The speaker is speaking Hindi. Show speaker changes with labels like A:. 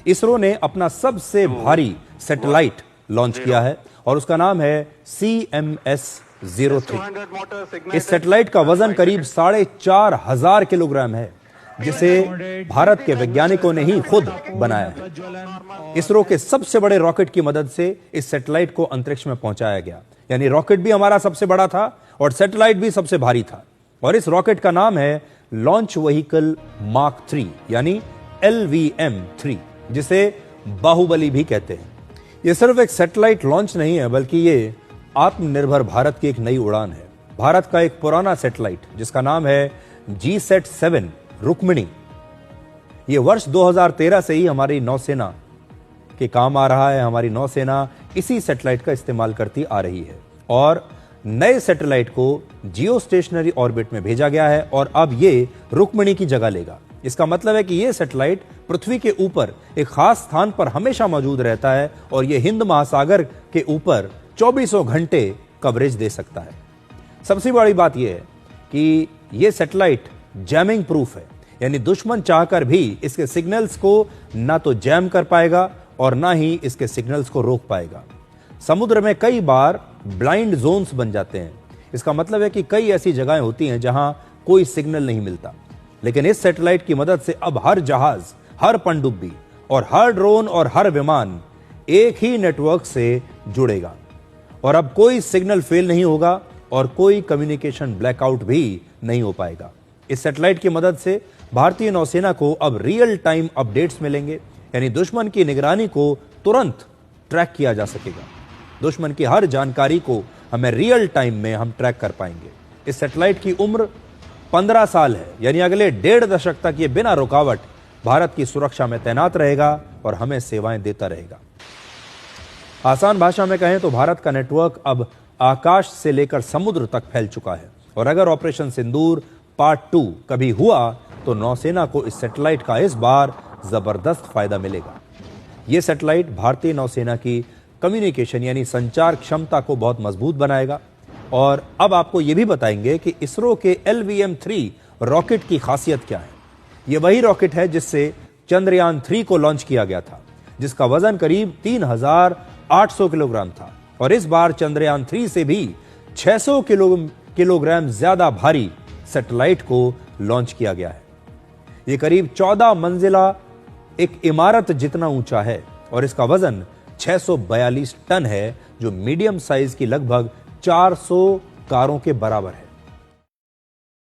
A: इसरो ने अपना सबसे भारी सैटेलाइट लॉन्च किया है और उसका नाम है CMS-03। इस सैटेलाइट का वजन करीब 4,500 किलोग्राम है, जिसे भारत के वैज्ञानिकों ने ही खुद बनाया है। इसरो के सबसे बड़े रॉकेट की मदद से इस सैटेलाइट को अंतरिक्ष में पहुंचाया गया। यानी रॉकेट भी हमारा सबसे बड़ा था और सैटेलाइट भी सबसे भारी था। और इस रॉकेट का नाम है लॉन्च व्हीकल मार्क 3 यानी LVM-3, जिसे बाहुबली भी कहते हैं। यह सिर्फ एक सैटेलाइट लॉन्च नहीं है, बल्कि ये आत्मनिर्भर भारत की एक नई उड़ान है। भारत का एक पुराना सैटेलाइट जिसका नाम है GSAT-7 रुक्मिणी, यह वर्ष 2013 से ही हमारी नौसेना के काम आ रहा है। हमारी नौसेना इसी सैटेलाइट का इस्तेमाल करती आ रही है और नए सैटेलाइट को जियो स्टेशनरी ऑर्बिट में भेजा गया है और अब ये रुक्मिणी की जगह लेगा। इसका मतलब है कि यह सैटेलाइट पृथ्वी के ऊपर एक खास स्थान पर हमेशा मौजूद रहता है और यह हिंद महासागर के ऊपर 24 घंटे कवरेज दे सकता है। सबसे बड़ी बात यह है कि यह सैटेलाइट जैमिंग प्रूफ है, यानी दुश्मन चाहकर भी इसके सिग्नल्स को ना तो जैम कर पाएगा और ना ही इसके सिग्नल्स को रोक पाएगा। समुद्र में कई बार ब्लाइंड जोन्स बन जाते हैं। इसका मतलब है कि कई ऐसी जगहें होती हैं जहां कोई सिग्नल नहीं मिलता, लेकिन इस सैटेलाइट की मदद से अब हर जहाज, हर पनडुब्बी और हर ड्रोन और हर विमान एक ही नेटवर्क से जुड़ेगा और अब कोई सिग्नल फेल नहीं होगा और कोई कम्युनिकेशन ब्लैकआउट भी नहीं हो पाएगा। इस सैटेलाइट की मदद से भारतीय नौसेना को अब रियल टाइम अपडेट्स मिलेंगे, यानी दुश्मन की निगरानी को तुरंत ट्रैक किया जा सकेगा। दुश्मन की हर जानकारी को हमें रियल टाइम में हम ट्रैक कर पाएंगे। इस सैटेलाइट की उम्र 15 साल है, यानी अगले 1.5 दशक तक ये बिना रुकावट भारत की सुरक्षा में तैनात रहेगा और हमें सेवाएं देता रहेगा। आसान भाषा में कहें तो भारत का नेटवर्क अब आकाश से लेकर समुद्र तक फैल चुका है और अगर ऑपरेशन सिंदूर पार्ट 2 कभी हुआ तो नौसेना को इस सैटेलाइट का इस बार जबरदस्त फायदा मिलेगा। यह सैटेलाइट भारतीय नौसेना की कम्युनिकेशन यानी संचार क्षमता को बहुत मजबूत बनाएगा। और अब आपको यह भी बताएंगे कि इसरो के LVM-3 रॉकेट की खासियत क्या है। यह वही रॉकेट है जिससे चंद्रयान 3 को लॉन्च किया गया था, जिसका वजन करीब 3,800 किलोग्राम था और इस बार चंद्रयान 3 से भी 600 किलोग्राम ज्यादा भारी सैटेलाइट को लॉन्च किया गया है। यह करीब 14 मंजिला एक इमारत जितना ऊंचा है और इसका वजन 642 टन है, जो मीडियम साइज की लगभग 400 कारों के बराबर है।